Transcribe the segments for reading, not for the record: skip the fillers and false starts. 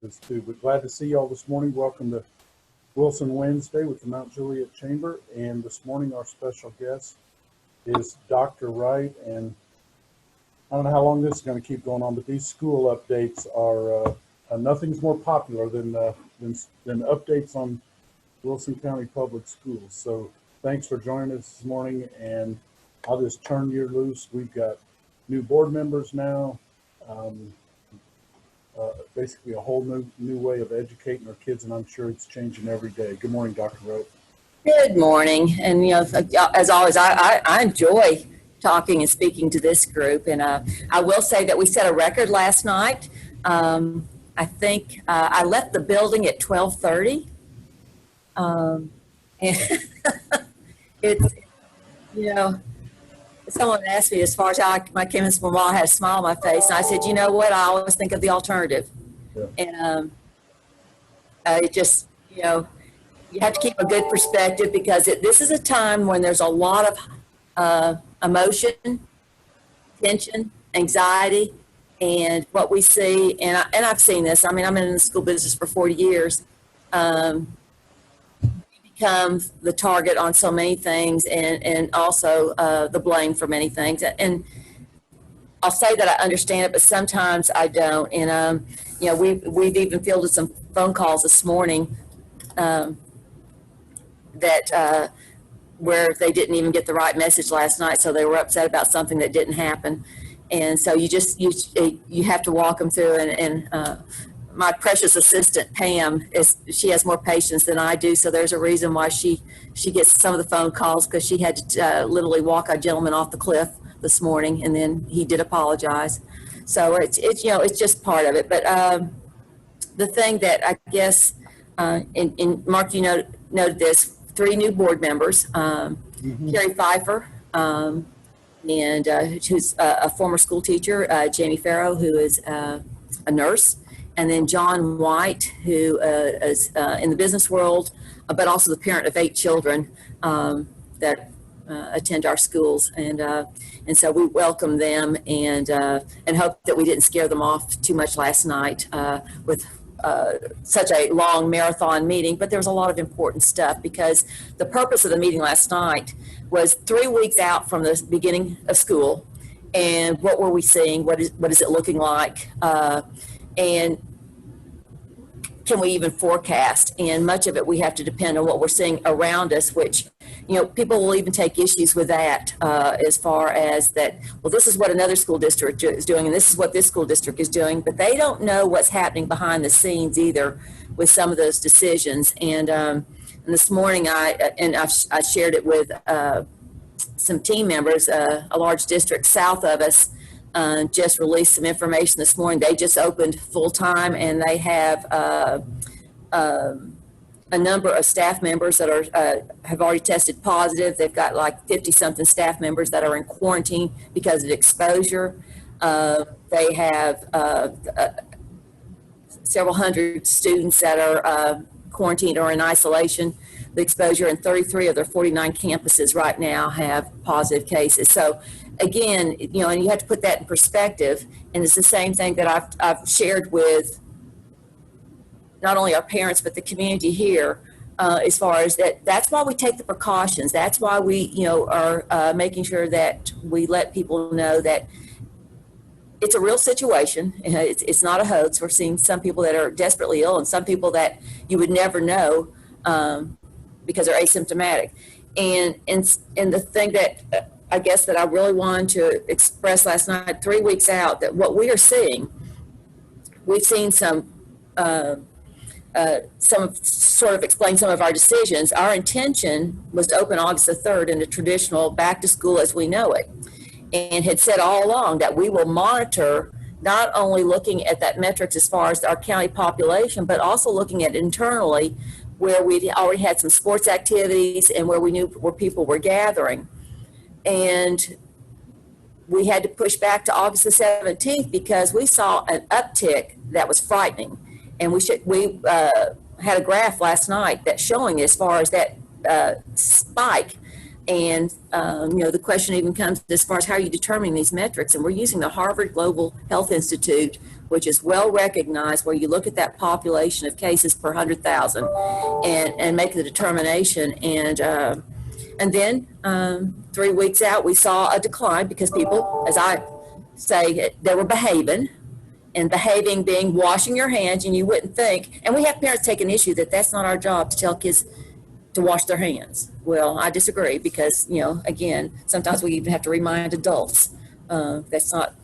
This too, but glad to see you all this morning. Welcome to Wilson Wednesday with the Mount Juliet Chamber. And this morning our special guest is Dr. Wright. And I don't know how long this is going to keep going on, but these school updates are nothing's more popular than updates on Wilson County Public Schools. So thanks for joining us this morning, and I'll just turn you loose. We've got new board members now. Basically a whole new way of educating our kids, and I'm sure it's changing every day. Good morning, Dr. Wright. Good morning. And, as always, I enjoy talking and speaking to this group. And I will say that we set a record last night. I think I left the building at 12:30. And it's, someone asked me as far as how I came in this morning, I had a smile on my face. And I said, you know what? I always think of the alternative. Yeah. And it just, you have to keep a good perspective, because this is a time when there's a lot of emotion, tension, anxiety, and what we see, and I've seen this. I mean, I'm in the school business for 40 years. Become the target on so many things, and also the blame for many things. And I'll say that I understand it, but sometimes I don't. And we've even fielded some phone calls this morning that where they didn't even get the right message last night, so they were upset about something that didn't happen. And so you have to walk them through. And my precious assistant Pam she has more patience than I do, so there's a reason why she gets some of the phone calls, because she had to literally walk a gentleman off the cliff this morning, and then he did apologize. So it's just part of it. But the thing that I guess, and Mark, noted this, 3 new board members, Carrie Pfeiffer, and who's a former school teacher, Jamie Farrow, who is a nurse, and then John White, who is in the business world, but also the parent of 8 children that attend our schools, and so we welcome them, and hope that we didn't scare them off too much last night with such a long marathon meeting. But there was a lot of important stuff, because the purpose of the meeting last night was 3 weeks out from the beginning of school, and what were we seeing? What is it looking like? And can we even forecast? And much of it we have to depend on what we're seeing around us, which, people will even take issues with that as far as that, well, this is what another school district is doing, and this is what this school district is doing, but they don't know what's happening behind the scenes either with some of those decisions. And this morning I shared it with some team members. A large district south of us just released some information this morning. They just opened full time, and they have a number of staff members that have already tested positive. They've got like 50-something staff members that are in quarantine because of exposure. They have several hundred students that are quarantined or in isolation, the exposure, and 33 of their 49 campuses right now have positive cases. So again, and you have to put that in perspective. And it's the same thing that I've shared with not only our parents, but the community here, as far as that's why we take the precautions. That's why we, are making sure that we let people know that it's a real situation. It's not a hoax. We're seeing some people that are desperately ill, and some people that you would never know because they're asymptomatic. And the thing that I guess that I really wanted to express last night, 3 weeks out, that what we are seeing, we've seen some sort of explain some of our decisions. Our intention was to open August the 3rd in a traditional back to school as we know it, and had said all along that we will monitor, not only looking at that metrics as far as our county population, but also looking at internally where we already had some sports activities and where we knew where people were gathering. And we had to push back to August the 17th because we saw an uptick that was frightening. And we had a graph last night that's showing as far as that spike. And, the question even comes as far as how are you determining these metrics? And we're using the Harvard Global Health Institute which is well recognized, where you look at that population of cases per 100,000 and make the determination. And then 3 weeks out, we saw a decline because people, as I say, they were behaving. And behaving being washing your hands, and you wouldn't think, and we have parents take an issue that that's not our job to tell kids to wash their hands. Well, I disagree because, again, sometimes we even have to remind adults. That's not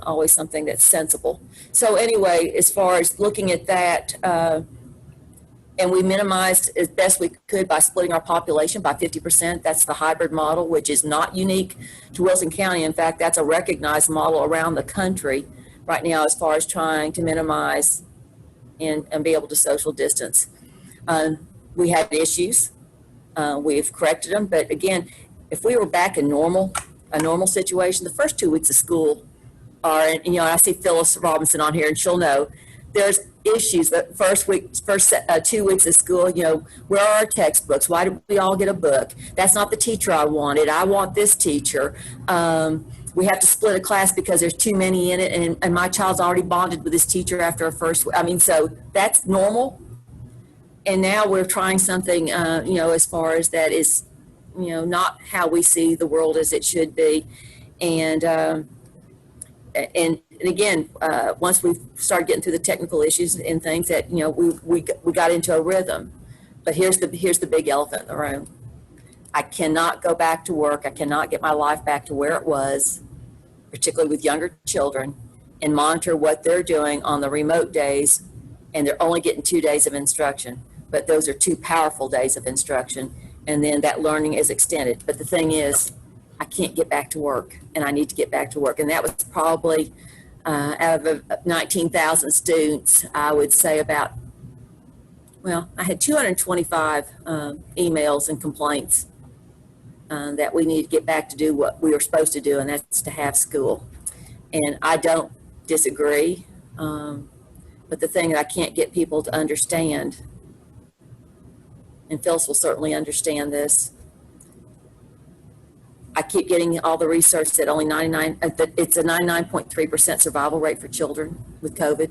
always something that's sensible. So anyway, as far as looking at that, and we minimized as best we could by splitting our population by 50%. That's the hybrid model, which is not unique to Wilson County. In fact, that's a recognized model around the country right now as far as trying to minimize and be able to social distance. We had issues. We've corrected them. But again, if we were back in a normal situation, the first 2 weeks of school are, and I see Phyllis Robinson on here, and she'll know, there's issues. The first 2 weeks of school, where are our textbooks? Why did we all get a book? That's not the teacher I wanted. I want this teacher. We have to split a class because there's too many in it, and my child's already bonded with this teacher after a first. So that's normal. And now we're trying something, as far as that is, not how we see the world as it should be. And again, once we started getting through the technical issues and things that, we got into a rhythm. But here's the big elephant in the room. I cannot go back to work. I cannot get my life back to where it was, particularly with younger children, and monitor what they're doing on the remote days. And they're only getting 2 days of instruction, but those are 2 powerful days of instruction. And then that learning is extended. But the thing is, I can't get back to work, and I need to get back to work. And that was probably out of 19,000 students, I would say I had 225 emails and complaints that we need to get back to do what we were supposed to do, and that's to have school. And I don't disagree, but the thing that I can't get people to understand, and Phyllis will certainly understand this, I keep getting all the research that only that it's a 99.3% survival rate for children with COVID.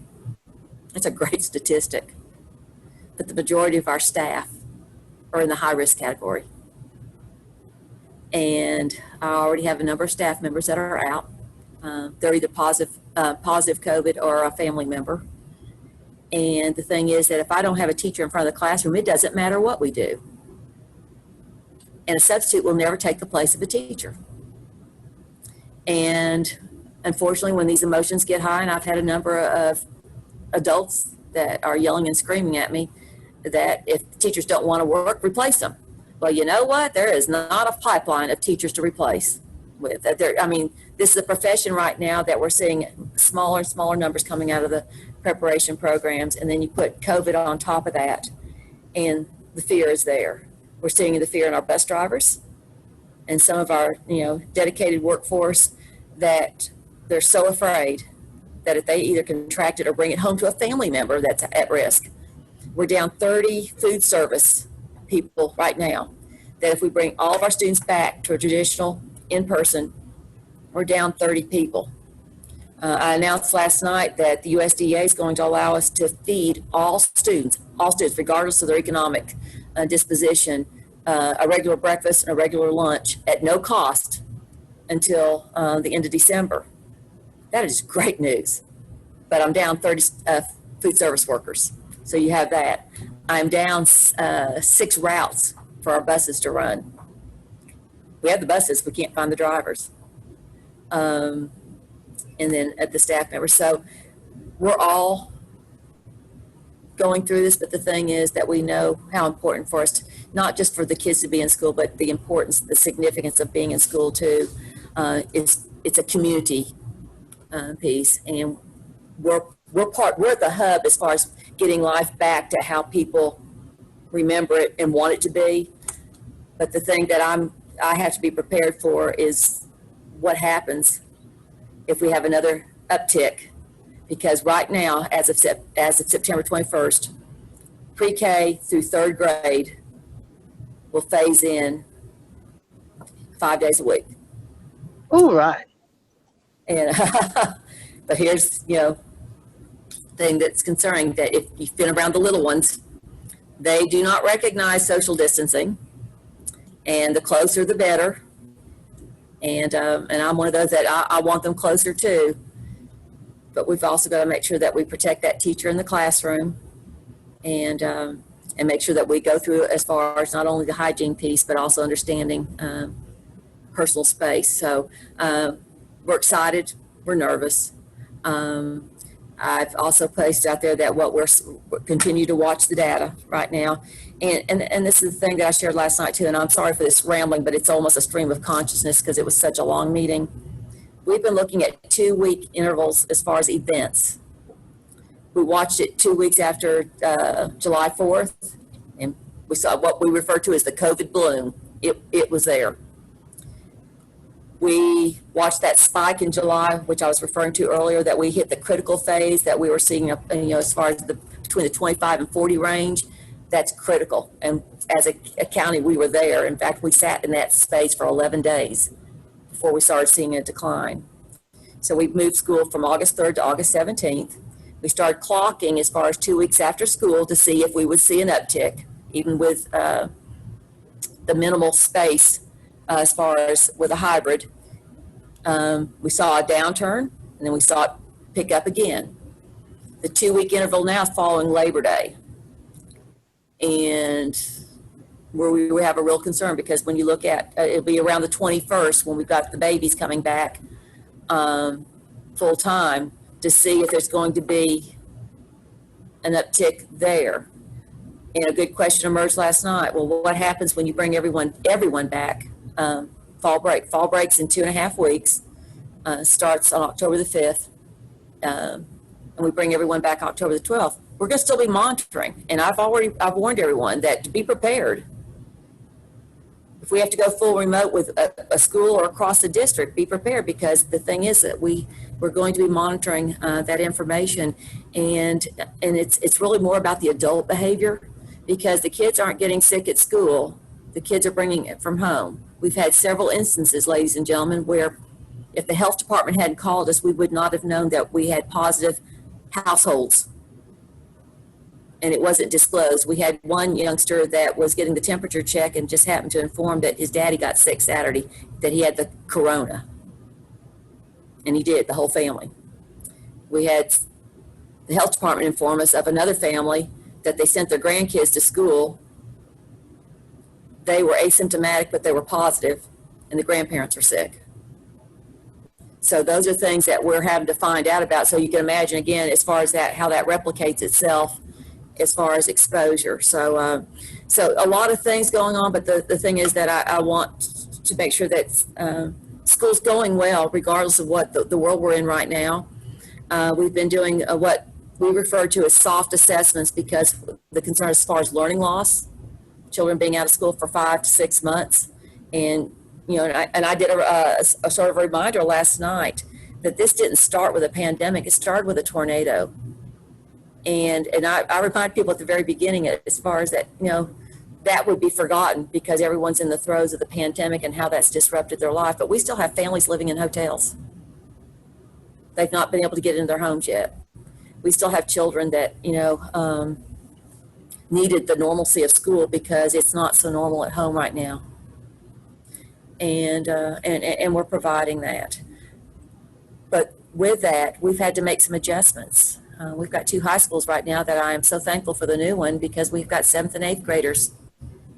That's a great statistic. But the majority of our staff are in the high risk category. And I already have a number of staff members that are out. They're either positive COVID or a family member. And the thing is that if I don't have a teacher in front of the classroom, it doesn't matter what we do. And a substitute will never take the place of a teacher. And unfortunately, when these emotions get high, and I've had a number of adults that are yelling and screaming at me that if teachers don't want to work, replace them. Well, you know what? There is not a pipeline of teachers to replace with. This is a profession right now that we're seeing smaller and smaller numbers coming out of the preparation programs, and then you put COVID on top of that, and the fear is there. We're seeing the fear in our bus drivers and some of our, dedicated workforce, that they're so afraid that if they either contract it or bring it home to a family member that's at risk. We're down 30 food service people right now, that if we bring all of our students back to a traditional in-person, we're down 30 people. I announced last night that the USDA is going to allow us to feed all students, regardless of their economic disposition, a regular breakfast and a regular lunch at no cost until the end of December. That is great news. But I'm down 30 food service workers. So you have that. I'm down 6 routes for our buses to run. We have the buses, we can't find the drivers. And then at the staff members. So we're all going through this, but the thing is that we know how important for us, not just for the kids to be in school, but the importance, the significance of being in school too. It's a community piece, and we're at the hub as far as getting life back to how people remember it and want it to be. But the thing that I have to be prepared for is what happens if we have another uptick, because right now, as of September 21st, pre-K through 3rd grade will phase in 5 days a week. All right. And but here's, thing that's concerning, that if you've been around the little ones, they do not recognize social distancing, and the closer the better. And I'm one of those that I want them closer too. But we've also got to make sure that we protect that teacher in the classroom, and make sure that we go through as far as not only the hygiene piece, but also understanding personal space. So we're excited, we're nervous. I've also placed out there that we're continue to watch the data right now. And this is the thing that I shared last night too, and I'm sorry for this rambling, but it's almost a stream of consciousness because it was such a long meeting. We've been looking at 2-week intervals as far as events. We watched it 2 weeks after July 4th, and we saw what we refer to as the COVID bloom. It was there. We watched that spike in July, which I was referring to earlier, that we hit the critical phase that we were seeing, as far as between the 25 and 40 range. That's critical. And as a county, we were there. In fact, we sat in that space for 11 days before we started seeing a decline. So we moved school from August 3rd to August 17th. We started clocking as far as 2 weeks after school to see if we would see an uptick, even with the minimal space as far as with a hybrid. We saw a downturn, and then we saw it pick up again. The 2-week interval now is following Labor Day. And where we have a real concern, because when you look at, it'll be around the 21st when we've got the babies coming back full time to see if there's going to be an uptick there. And a good question emerged last night. Well, what happens when you bring everyone back? Fall breaks in 2.5 weeks, starts on October the 5th, and we bring everyone back October the 12th. We're going to still be monitoring, and I've warned everyone that to be prepared. If we have to go full remote with a school or across the district, be prepared, because the thing is that we're going to be monitoring that information, and it's really more about the adult behavior, because the kids aren't getting sick at school. The kids are bringing it from home. We've had several instances, ladies and gentlemen, where if the health department hadn't called us, we would not have known that we had positive households. And it wasn't disclosed. We had one youngster that was getting the temperature check and just happened to inform that his daddy got sick Saturday, that he had the corona. And he did, the whole family. We had the health department inform us of another family that they sent their grandkids to school. They were asymptomatic, but they were positive, and the grandparents are sick. So those are things that we're having to find out about. So you can imagine, again, as far as that, how that replicates itself as far as exposure. So so a lot of things going on, but the thing is that I want to make sure that school's going well, regardless of what the world we're in right now. We've been doing what we refer to as soft assessments, because the concern as far as learning loss, children being out of school for 5 to 6 months. And, I did a sort of reminder last night that this didn't start with a pandemic. It started with a tornado. And I remind people at the very beginning, as far as that, that would be forgotten because everyone's in the throes of the pandemic and how that's disrupted their life. But we still have families living in hotels. They've not been able to get into their homes yet. We still have children that, needed the normalcy of school because it's not so normal at home right now. And we're providing that. But with that, we've had to make some adjustments. We've got 2 high schools right now that I am so thankful for the new one, because we've got 7th and 8th graders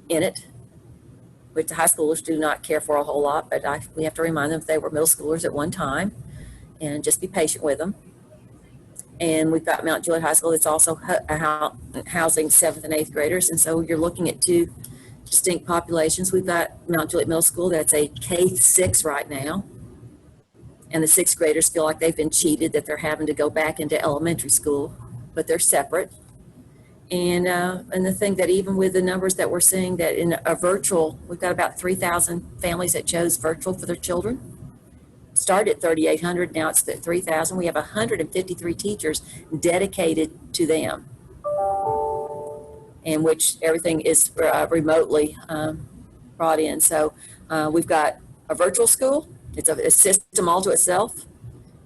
in it, which the high schoolers do not care for a whole lot, but we have to remind them that they were middle schoolers at one time and just be patient with them. And we've got Mount Juliet High School that's also housing 7th and 8th graders. And so you're looking at 2 distinct populations. We've got Mount Juliet Middle School that's a K-6 right now. And the 6th graders feel like they've been cheated, that they're having to go back into elementary school, but they're separate. And the thing that even with the numbers that we're seeing, that in a virtual, we've got about 3,000 families that chose virtual for their children. Started at 3,800, now it's at 3,000. We have 153 teachers dedicated to them, in which everything is remotely brought in. So we've got a virtual school. It's a system all to itself.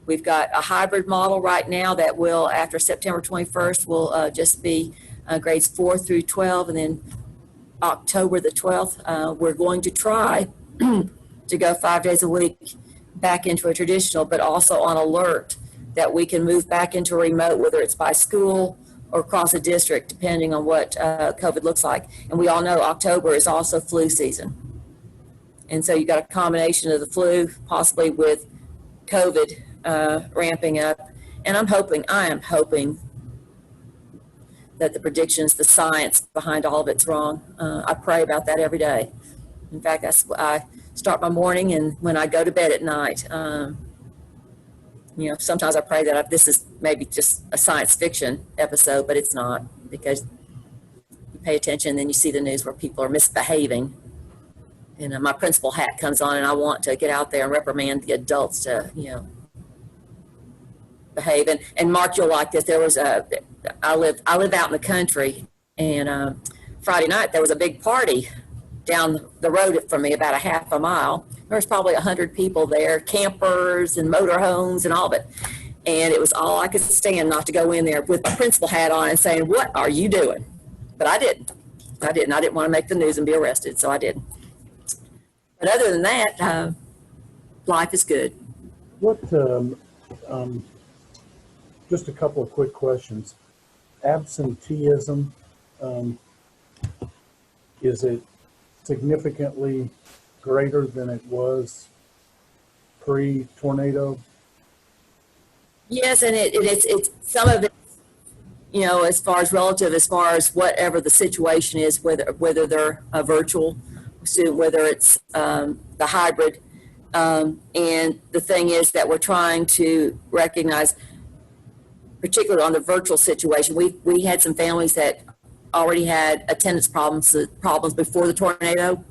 We've got a hybrid model right now that will, after September 21st, will just be grades 4 through 12, and then October the 12th, we're going to try to go 5 days a week back into a traditional, but also on alert that we can move back into a remote, whether it's by school or across a district, depending on what COVID looks like. And we all know October is also flu season. And so you got a combination of the flu, possibly with COVID ramping up. And I am hoping that the predictions, the science behind all of it's wrong. I pray about that every day. In fact, I start my morning and when I go to bed at night. Sometimes I pray that this is maybe just a science fiction episode, but it's not, because you pay attention and then you see the news where people are misbehaving. And my principal hat comes on and I want to get out there and reprimand the adults to, behave. And Mark, you'll like this. There was I live out in the country, and Friday night there was a big party down the road from me, about a half a mile. There was probably 100 people there, campers and motorhomes and all of it. And it was all I could stand not to go in there with my principal hat on and saying, "What are you doing?" But I didn't. I didn't want to make the news and be arrested, so I didn't. But other than that, life is good. What, just a couple of quick questions. Absenteeism, is it significantly greater than it was pre-tornado? Yes, and it's some of it, as far as relative, as far as whatever the situation is, whether they're a virtual student, whether it's the hybrid. And the thing is that we're trying to recognize, particularly on the virtual situation, we had some families that already had attendance problems before the tornado,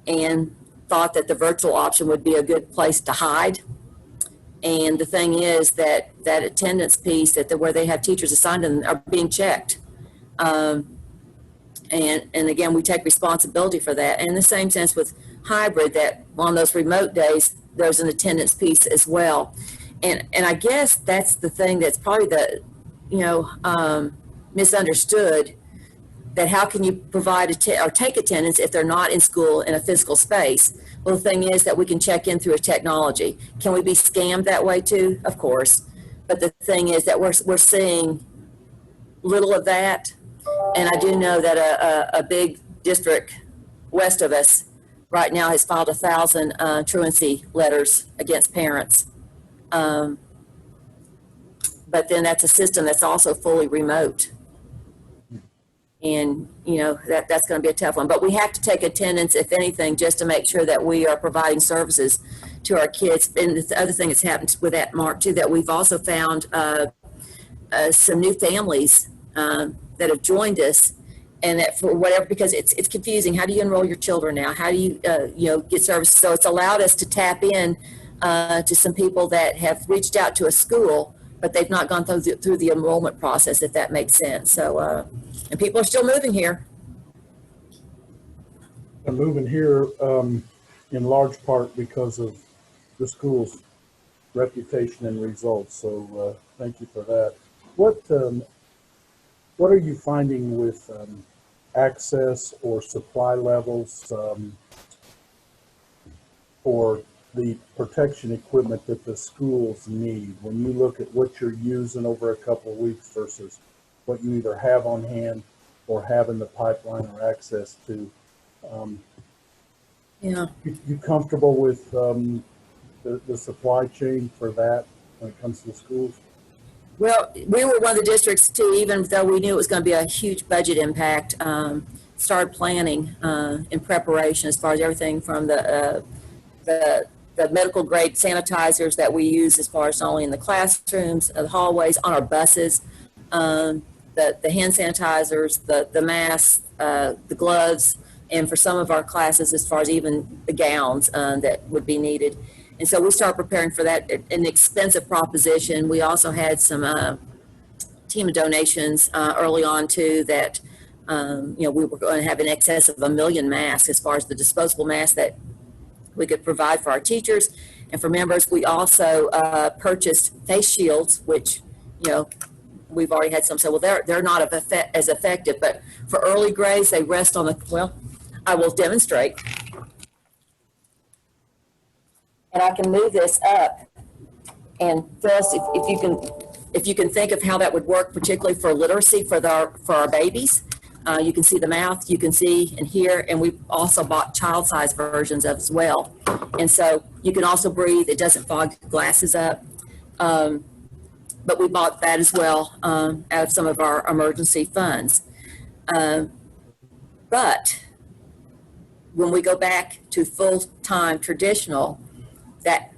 and thought that the virtual option would be a good place to hide. And the thing is that attendance piece, where they have teachers assigned to them, are being checked. And again, we take responsibility for that. And in the same sense with hybrid, that on those remote days, there's an attendance piece as well. And I guess that's the thing that's probably misunderstood, that how can you provide or take attendance if they're not in school in a physical space? Well, the thing is that we can check in through a technology. Can we be scammed that way too? Of course. But the thing is that we're seeing little of that. And I do know that a big district west of us right now has filed 1,000 truancy letters against parents. But then that's a system that's also fully remote. And, that's going to be a tough one. But we have to take attendance, if anything, just to make sure that we are providing services to our kids. And the other thing that's happened with that, Mark, too, that we've also found some new families that have joined us, and that for whatever, because it's confusing. How do you enroll your children now? How do you, get services? So it's allowed us to tap in to some people that have reached out to a school, but they've not gone through the enrollment process, if that makes sense. So, and people are still moving here. They're moving here in large part because of the school's reputation and results. So thank you for that. What are you finding with access or supply levels for the protection equipment that the schools need, when you look at what you're using over a couple of weeks versus what you either have on hand or have in the pipeline or access to? You comfortable with the supply chain for that when it comes to the schools? Well, we were one of the districts too, even though we knew it was going to be a huge budget impact, started planning in preparation as far as everything from the medical grade sanitizers that we use, as far as not only in the classrooms, the hallways, on our buses, the hand sanitizers, the masks, the gloves, and for some of our classes, as far as even the gowns that would be needed. And so we started preparing for that, an expensive proposition. We also had some team of donations early on too, that we were going to have in excess of 1 million masks, as far as the disposable masks that we could provide for our teachers and for members. We also purchased face shields, which, we've already had some say, well, they're not as effective, but for early grades, they rest on I will demonstrate. And I can move this up. And Phyllis, if you can think of how that would work, particularly for literacy for our babies, you can see the mouth, you can see and hear, and we've also bought child-size versions of as well. And so you can also breathe. It doesn't fog glasses up. But we bought that as well out of some of our emergency funds. But when we go back to full-time traditional, that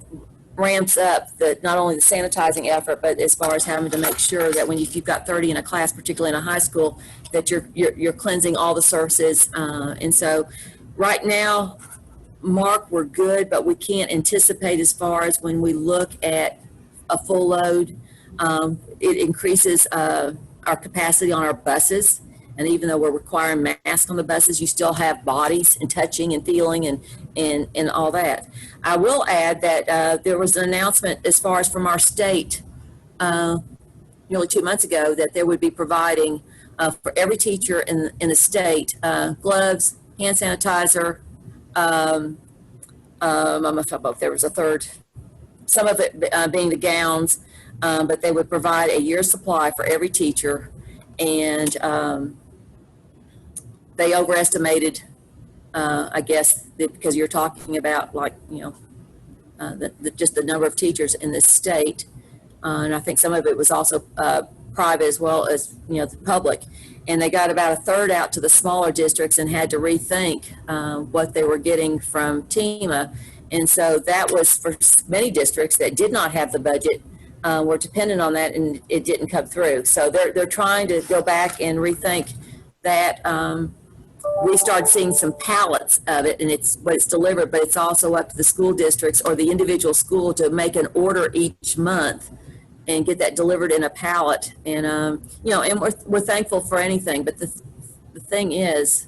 ramps up not only the sanitizing effort, but as far as having to make sure that when you've got 30 in a class, particularly in a high school, that you're cleansing all the surfaces. And so right now, Mark, we're good, but we can't anticipate as far as when we look at a full load. It increases our capacity on our buses. And even though we're requiring masks on the buses, you still have bodies and touching and feeling and all that. I will add that there was an announcement as far as from our state nearly 2 months ago that they would be providing for every teacher in the state gloves, hand sanitizer. I'm not sure if there was a third. Some of it being the gowns, but they would provide a year's supply for every teacher. And they overestimated, I guess, because you're talking about just the number of teachers in this state. And I think some of it was also private as well as, the public. And they got about a third out to the smaller districts and had to rethink what they were getting from TEMA. And so that was for many districts that did not have the budget, were dependent on that, and it didn't come through. So they're trying to go back and rethink that. We started seeing some pallets of it, and it's delivered, but it's also up to the school districts or the individual school to make an order each month and get that delivered in a pallet. And and we're thankful for anything, but the thing is,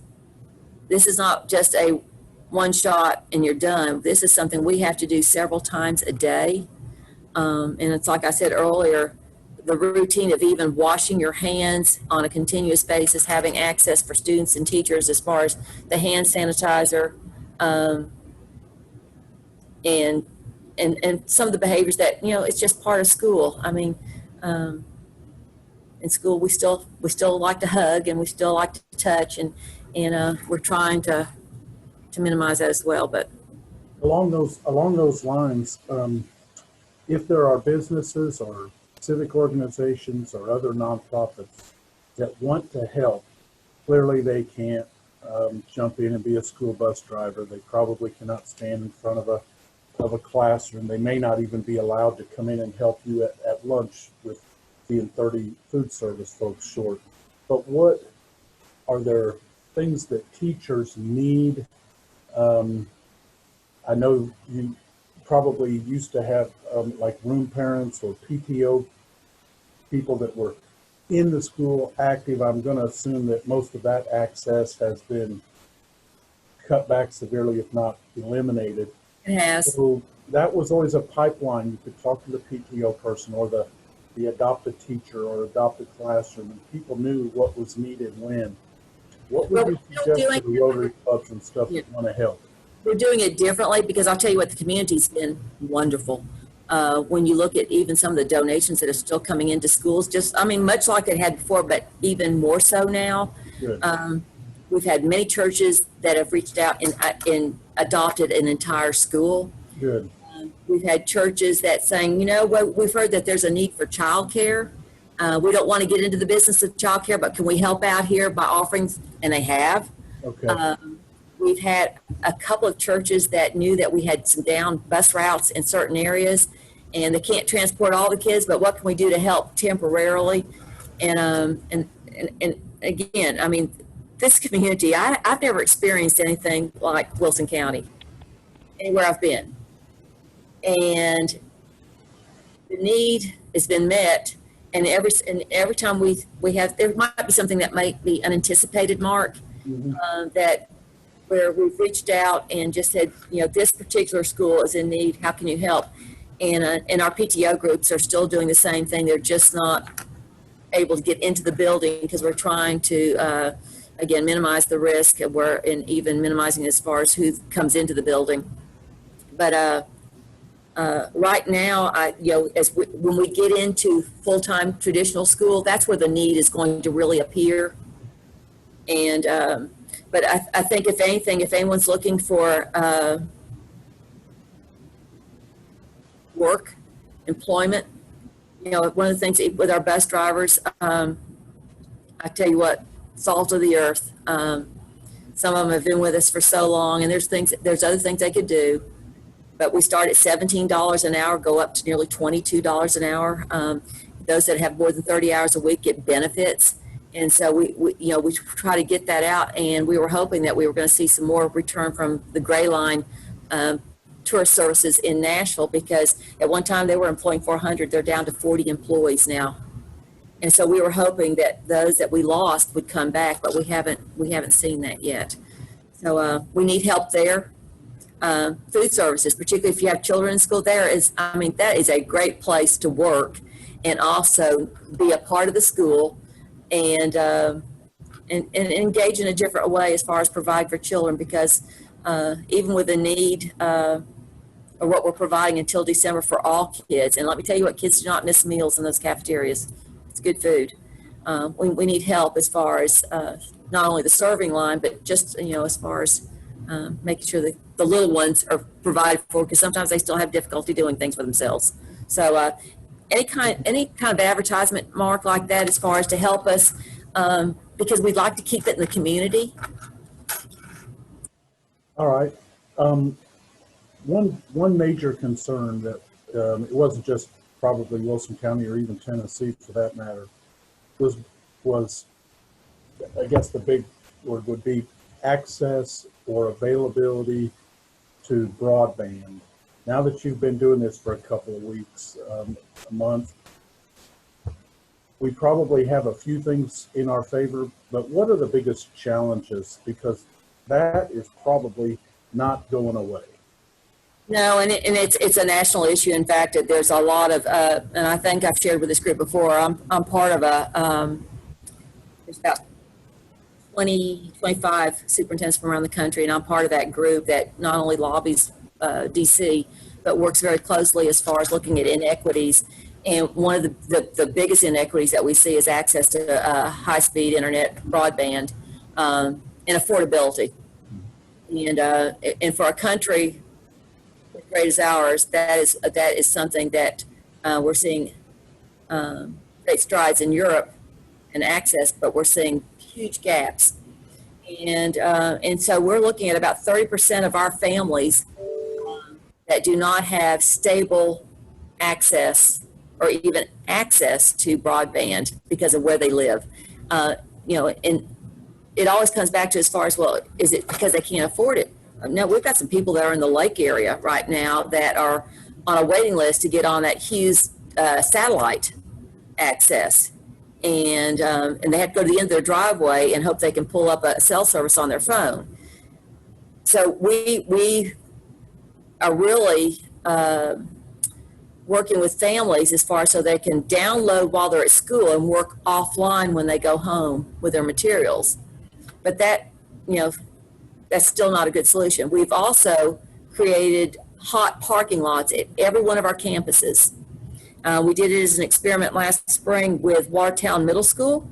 this is not just a one shot and you're done. This is something we have to do several times a day. And it's like I said earlier, the routine of even washing your hands on a continuous basis, having access for students and teachers as far as the hand sanitizer, and some of the behaviors that, it's just part of school. I mean, in school, we still like to hug and we still like to touch, and we're trying to minimize that as well. But along those lines, if there are businesses or civic organizations or other nonprofits that want to help, clearly they can't jump in and be a school bus driver. They probably cannot stand in front of a classroom. They may not even be allowed to come in and help you at lunch with being 30 food service folks short. But what are there things that teachers need? I know you probably used to have like room parents or PTO people that were in the school active. I'm going to assume that most of that access has been cut back severely, if not eliminated. it has. So that was always a pipeline. You could talk to the PTO person or the adopted teacher or adopted classroom, and people knew what was needed when. What would you suggest to the Rotary clubs and stuff that want to help? We're doing it differently because I'll tell you what, the community's been wonderful. When you look at even some of the donations that are still coming into schools, much like it had before, but even more so now. Good. We've had many churches that have reached out and adopted an entire school. Good. We've had churches that saying, we've heard that there's a need for childcare. We don't want to get into the business of childcare, but can we help out here by offering? And they have. Okay. We've had a couple of churches that knew that we had some down bus routes in certain areas, and they can't transport all the kids, but what can we do to help temporarily? And again, this community, I've never experienced anything like Wilson County, anywhere I've been. And the need has been met, and every time we have, there might be something that might be unanticipated, Mark, Mm-hmm. that where we've reached out and just said, this particular school is in need. How can you help? And our PTO groups are still doing the same thing. They're just not able to get into the building because we're trying to, again, minimize the risk. And even minimizing as far as who comes into the building. But right now, when we get into full-time traditional school, that's where the need is going to really appear. And but I think if anything, if anyone's looking for work, employment, one of the things with our bus drivers, I tell you what, salt of the earth. Some of them have been with us for so long, and there's other things they could do. But we start at $17 an hour, go up to nearly $22 an hour. Those that have more than 30 hours a week get benefits. And so we try to get that out, and we were hoping that we were going to see some more return from the Gray Line tourist services in Nashville, because at one time they were employing 400. They're down to 40 employees now. And so we were hoping that those that we lost would come back, but we haven't seen that yet. So we need help there. Food services, particularly if you have children in school, that is a great place to work and also be a part of the school and engage in a different way as far as provide for children, because even with the need of what we're providing until December for all kids, and let me tell you what, kids do not miss meals in those cafeterias. It's good food. We need help as far as not only the serving line, but just as far as making sure that the little ones are provided for, because sometimes they still have difficulty doing things for themselves. So any kind of advertisement, Mark, like that, as far as to help us, because we'd like to keep it in the community. All right. One major concern that it wasn't just probably Wilson County or even Tennessee for that matter was I guess the big word would be access or availability to broadband. Now that you've been doing this for a couple of weeks, a month, we probably have a few things in our favor, but what are the biggest challenges? Because that is probably not going away. No, and it's a national issue. In fact, there's a lot of, and I think I've shared with this group before, I'm part of there's about 25 superintendents from around the country, and I'm part of that group that not only lobbies DC, but works very closely as far as looking at inequities. And one of the biggest inequities that we see is access to high-speed internet broadband and affordability. And for a country as great as ours, that is something that we're seeing great strides in Europe and access, but we're seeing huge gaps. And so we're looking at about 30% of our families that do not have stable access or even access to broadband because of where they live. And it always comes back to as far as, well, is it because they can't afford it? No, we've got some people that are in the Lake area right now that are on a waiting list to get on that Hughes satellite access. And they have to go to the end of their driveway and hope they can pull up a cell service on their phone. So we are really working with families as far as so they can download while they're at school and work offline when they go home with their materials. But that, that's still not a good solution. We've also created hot parking lots at every one of our campuses. We did it as an experiment last spring with Watertown Middle School,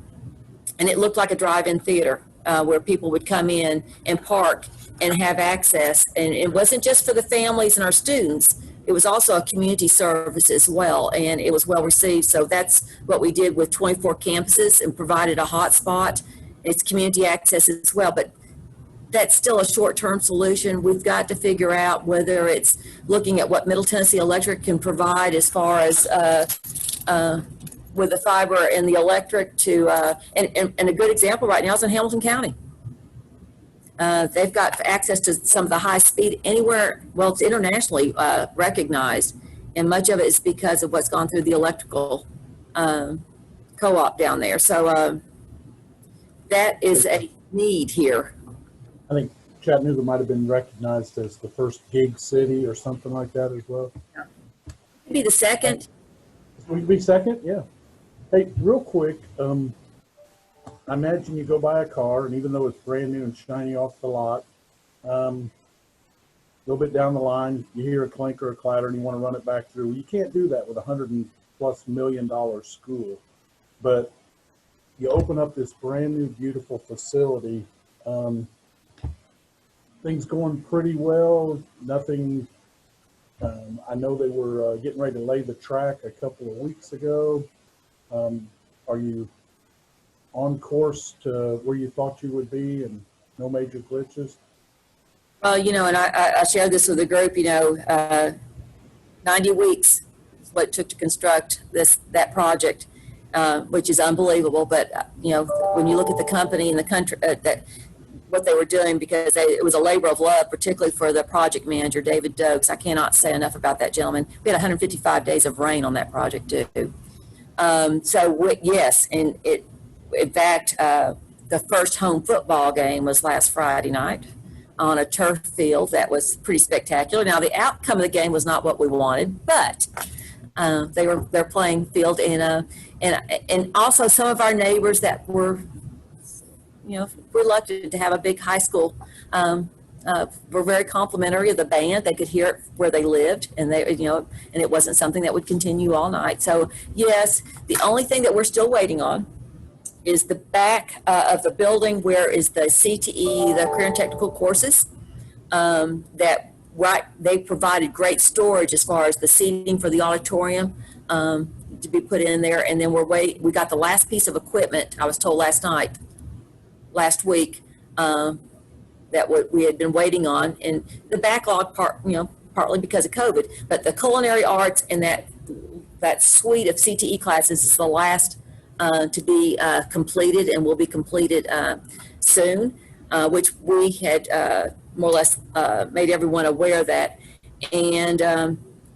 and it looked like a drive-in theater where people would come in and park and have access. And it wasn't just for the families and our students. It was also a community service as well, and it was well received. So that's what we did with 24 campuses and provided a hotspot. It's community access as well, but that's still a short-term solution. We've got to figure out whether it's looking at what Middle Tennessee Electric can provide as far as with the fiber and the electric to, and a good example right now is in Hamilton County. They've got access to some of the high speed anywhere. Well, it's internationally recognized, and much of it is because of what's gone through the electrical co-op down there. So that is a need here. I think Chattanooga might have been recognized as the first gig city or something like that as well. Maybe the second. Would be second? Yeah. Hey, real quick, I imagine you go buy a car, and even though it's brand new and shiny off the lot, a little bit down the line, you hear a clink or a clatter, and you want to run it back through. You can't do that with $100+ million school, but you open up this brand new, beautiful facility. Things going pretty well. Nothing. I know they were getting ready to lay the track a couple of weeks ago. Are you on course to where you thought you would be, and no major glitches? Well, and I shared this with the group, 90 weeks is what it took to construct that project, which is unbelievable. But, when you look at the company and the country, what they were doing, because it was a labor of love, particularly for the project manager, David Dokes. I cannot say enough about that gentleman. We had 155 days of rain on that project, too. Yes, and in fact, the first home football game was last Friday night on a turf field that was pretty spectacular. Now, the outcome of the game was not what we wanted, but they're playing field and also some of our neighbors that were, reluctant to have a big high school were very complimentary of the band. They could hear it where they lived, and and it wasn't something that would continue all night. So yes, the only thing that we're still waiting on is the back of the building where is the CTE, the career and technical courses. They provided great storage as far as the seating for the auditorium to be put in there, and then we got the last piece of equipment. I was told last week that we had been waiting on, and the backlog part, partly because of COVID, but the culinary arts and that suite of CTE classes is the last to be completed, and will be completed soon, which we had more or less made everyone aware of that. And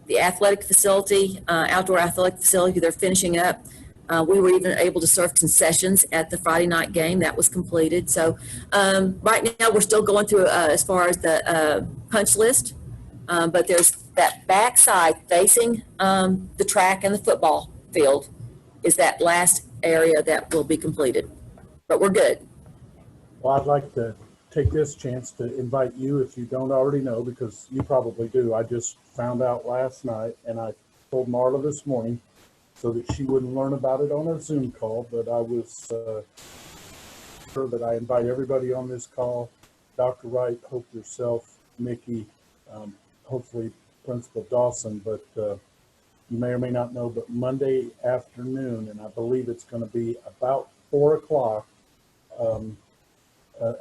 the athletic facility, outdoor athletic facility, they're finishing up. We were even able to serve concessions at the Friday night game. That was completed. So right now we're still going through as far as the punch list, but there's that backside facing the track and the football field is that last area that will be completed. But we're good. Well, I'd like to take this chance to invite you, if you don't already know, because you probably do. I just found out last night, and I told Marla this morning so that she wouldn't learn about it on a Zoom call, but I was sure that I invite everybody on this call. Dr. Wright, Hope yourself, Mickey, hopefully Principal Dawson, but you may or may not know, but Monday afternoon, and I believe it's going to be about 4 o'clock,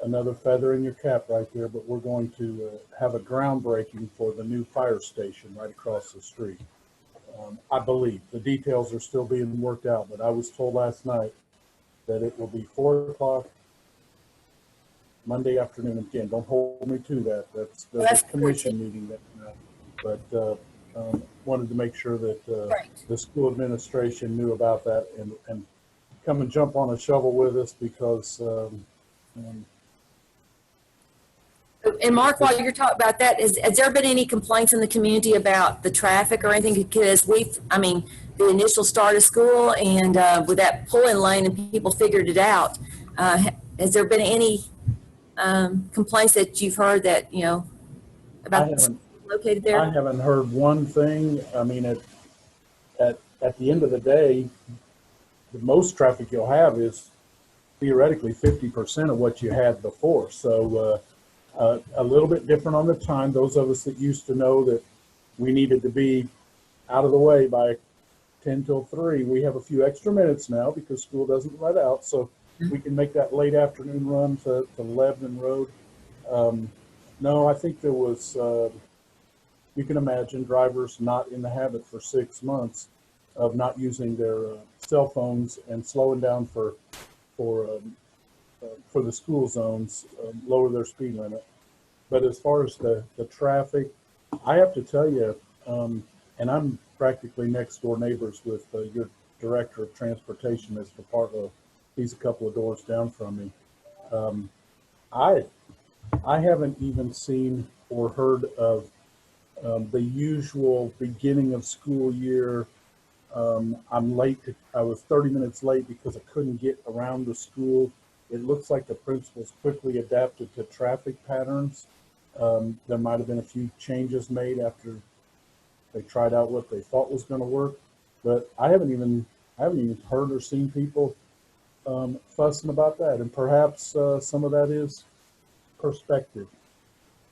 another feather in your cap right there, but we're going to have a groundbreaking for the new fire station right across the street. I believe the details are still being worked out, but I was told last night that it will be 4 o'clock Monday afternoon. Again, don't hold me to that. That's a commission meeting that night, but wanted to make sure that the school administration knew about that and come and jump on a shovel with us, because and Mark, while you're talking about that, has there been any complaints in the community about the traffic or anything? Because the initial start of school, and with that pull-in lane, and people figured it out, has there been any complaints that you've heard that, about located there? I haven't heard one thing. I mean, at the end of the day, the most traffic you'll have is theoretically 50% of what you had before. So a little bit different on the time. Those of us that used to know that we needed to be out of the way by 10 till 3, we have a few extra minutes now because school doesn't let out. So we can make that late afternoon run to Lebanon Road. No, I think there was, you can imagine drivers not in the habit for 6 months of not using their cell phones and slowing down for the school zones, lower their speed limit. But as far as the traffic, I have to tell you, and I'm practically next door neighbors with your director of transportation, Mr. Partlow. He's a couple of doors down from me. I haven't even seen or heard of the usual beginning of school year. I'm late. I was 30 minutes late because I couldn't get around the school. It looks like the principals quickly adapted to traffic patterns. There might have been a few changes made after they tried out what they thought was going to work, but I haven't even heard or seen people fussing about that. And perhaps some of that is perspective.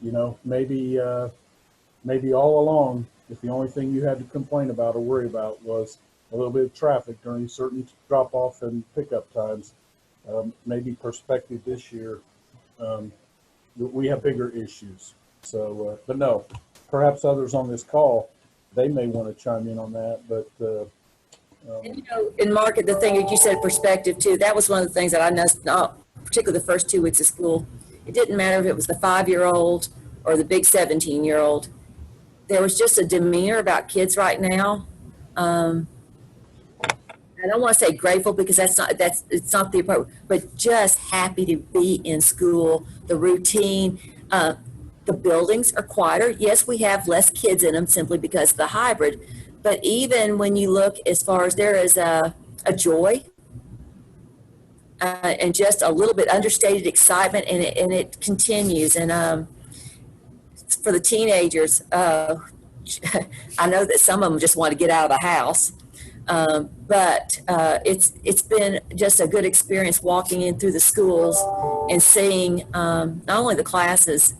You know, maybe all along, if the only thing you had to complain about or worry about was a little bit of traffic during certain drop-off and pickup times, maybe perspective this year, we have bigger issues. So, but no, perhaps others on this call, they may want to chime in on that, but And, you know, and Mark, the thing that you said, perspective too, that was one of the things that I noticed, particularly the first 2 weeks of school. It didn't matter if it was the 5-year-old or the big 17-year-old. There was just a demeanor about kids right now. I don't want to say grateful because it's not the appropriate, but just happy to be in school, the routine. The buildings are quieter. Yes, we have less kids in them simply because of the hybrid. But even when you look as far as there is a joy and just a little bit understated excitement, and it continues. And for the teenagers, I know that some of them just want to get out of the house. But it's been just a good experience walking in through the schools and seeing not only the classes,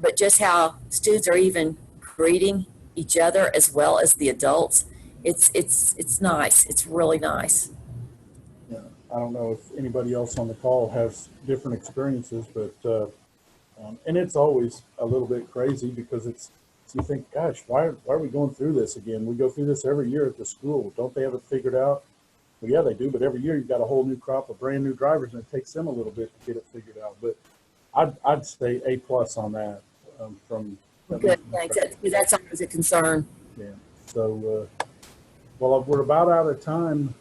but just how students are even greeting each other as well as the adults. It's nice. It's really nice. yeah, I don't know if anybody else on the call has different experiences, but and it's always a little bit crazy because you think, gosh, why are we going through this again? We go through this every year at the school. Don't they have it figured out? Well, yeah, they do, but every year you've got a whole new crop of brand new drivers, and it takes them a little bit to get it figured out. But I'd say A plus on that from Good, thanks. That's always a concern. yeah. So well, we're about out of time.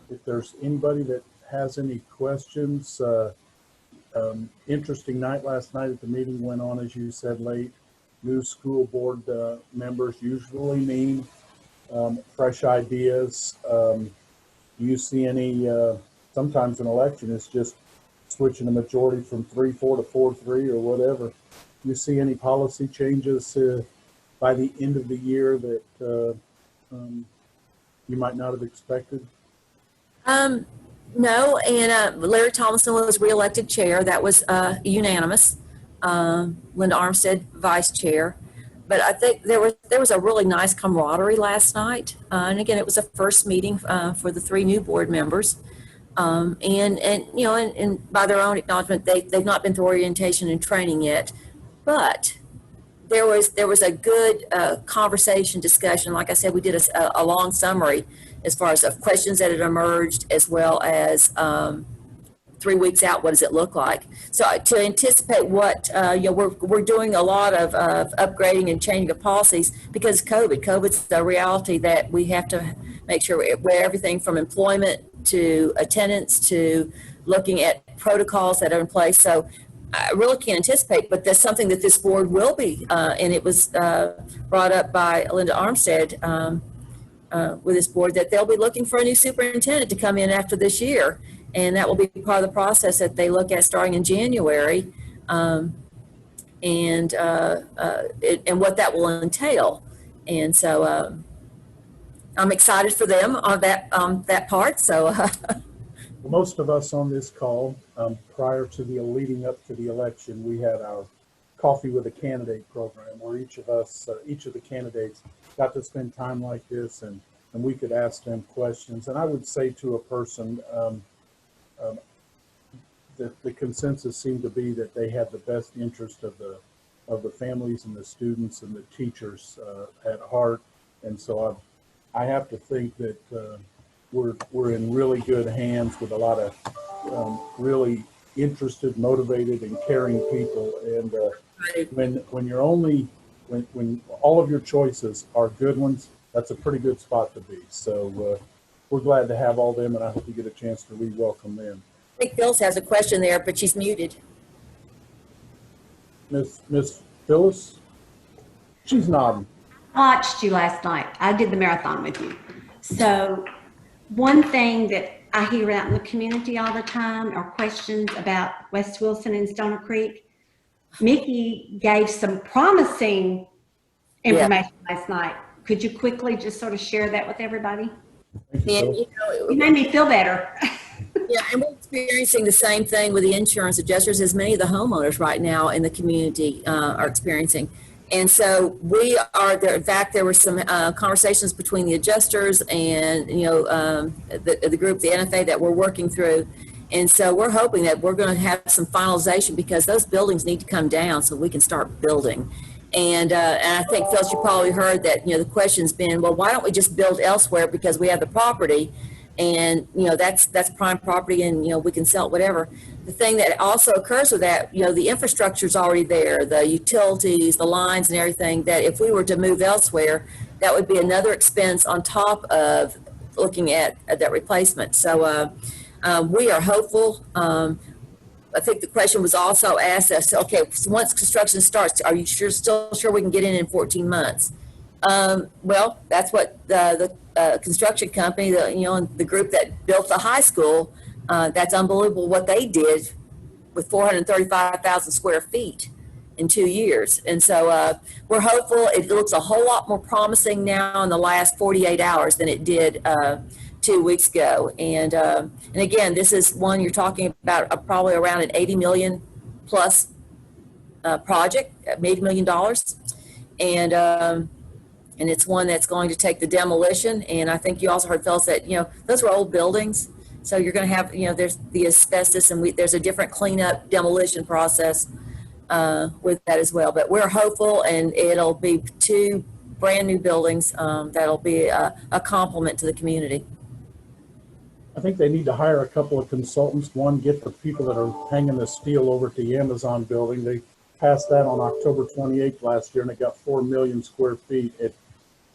If there's anybody that has any questions. Interesting night last night at the meeting, went on, as you said, late. New school board members usually mean fresh ideas. Do you see any, sometimes an election is just switching a majority from 3-4 to 4-3 or whatever. Do you see any policy changes by the end of the year that you might not have expected? No, and Larry Thomason was reelected chair. That was unanimous. Linda Armstead vice chair. But I think there was a really nice camaraderie last night. And again, it was a first meeting for the 3 new board members. And you know, and by their own acknowledgement, they've not been through orientation and training yet. But there was a good conversation, discussion. Like I said, we did a long summary as far as of questions that had emerged, as well as 3 weeks out, what does it look like? So to anticipate what, you know, we're doing a lot of upgrading and changing of policies because COVID's the reality that we have to make sure where everything from employment to attendance to looking at protocols that are in place. So I really can't anticipate, but that's something that this board will be, and it was brought up by Linda Armstead with this board, that they'll be looking for a new superintendent to come in after this year. And that will be part of the process that they look at starting in January, and what that will entail. And so I'm excited for them on that part. So Most of us on this call, prior to the leading up to the election, we had our Coffee with a Candidate program where each of the candidates got to spend time like this, and we could ask them questions. And I would say to a person, the consensus seemed to be that they had the best interest of the families and the students and the teachers at heart. And so I have to think that we're in really good hands with a lot of really interested, motivated, and caring people. And when you're when all of your choices are good ones, that's a pretty good spot to be. So we're glad to have all them, and I hope you get a chance to re-welcome them. I think Phyllis has a question there, but she's muted. Miss Phyllis? She's nodding. Watched you last night. I did the marathon with you. So one thing that I hear out in the community all the time are questions about West Wilson and Stoner Creek. Mickey gave some promising information last night. Could you quickly just sort of share that with everybody? Thank you, And, Phil. You made me feel better. yeah, and we're experiencing the same thing with the insurance adjusters as many of the homeowners right now in the community are experiencing. And so we are there. In fact, there were some conversations between the adjusters and, the group, the NFA, that we're working through. And so we're hoping that we're going to have some finalization because those buildings need to come down so we can start building. And I think, Phyllis, you probably heard that, the question's been, well, why don't we just build elsewhere because we have the property and, that's prime property and, we can sell it, whatever. The thing that also occurs with that, the infrastructure's already there, the utilities, the lines and everything, that if we were to move elsewhere, that would be another expense on top of looking at that replacement. So we are hopeful. I think the question was also asked us, okay, so once construction starts, are you still sure we can get in 14 months? Well, that's what the construction company, the group that built the high school, that's unbelievable what they did with 435,000 square feet in 2 years. And so we're hopeful. It looks a whole lot more promising now in the last 48 hours than it did 2 weeks ago. And again, this is one you're talking about probably around an 80 million plus project, $80 million. And it's one that's going to take the demolition. And I think you also heard Phyllis that, those were old buildings. So you're going to have, there's the asbestos and there's a different cleanup demolition process with that as well. But we're hopeful, and it'll be 2 brand new buildings that'll be a complement to the community. I think they need to hire a couple of consultants. One, get the people that are hanging the steel over at the Amazon building. They passed that on October 28th last year, and it got 4 million square feet.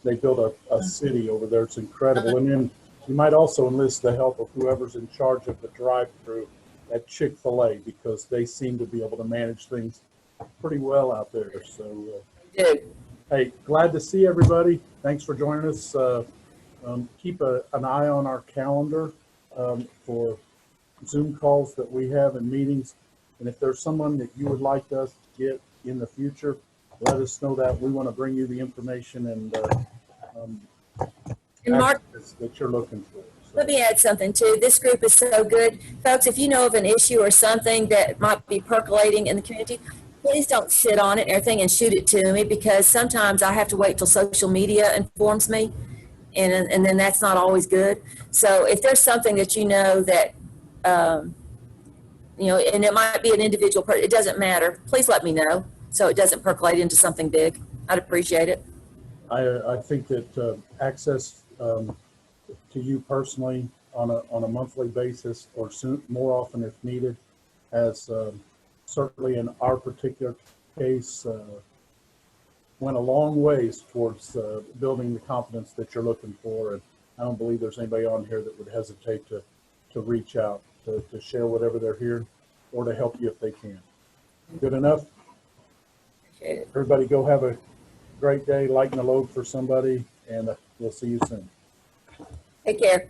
They built a city over there. It's incredible. And then you might also enlist the help of whoever's in charge of the drive-through at Chick-fil-A, because they seem to be able to manage things pretty well out there. So, hey, glad to see everybody. Thanks for joining us. Keep an eye on our calendar for Zoom calls that we have and meetings. And if there's someone that you would like us to get in the future, let us know that. We want to bring you the information and Mark, that you're looking for. So. Let me add something too. This group is so good. Folks, if you know of an issue or something that might be percolating in the community, please don't sit on it and everything and shoot it to me, because sometimes I have to wait till social media informs me, and then that's not always good. So if there's something that that, and it might be an individual person, it doesn't matter. Please let me know so it doesn't percolate into something big. I'd appreciate it. I think that access to you personally on a monthly basis, or more often if needed, has certainly in our particular case went a long ways towards building the confidence that you're looking for. And I don't believe there's anybody on here that would hesitate to reach out, to share whatever they're hearing, or to help you if they can. Good enough? Appreciate it. Everybody go have a great day, lighten the load for somebody, and we'll see you soon. Take care.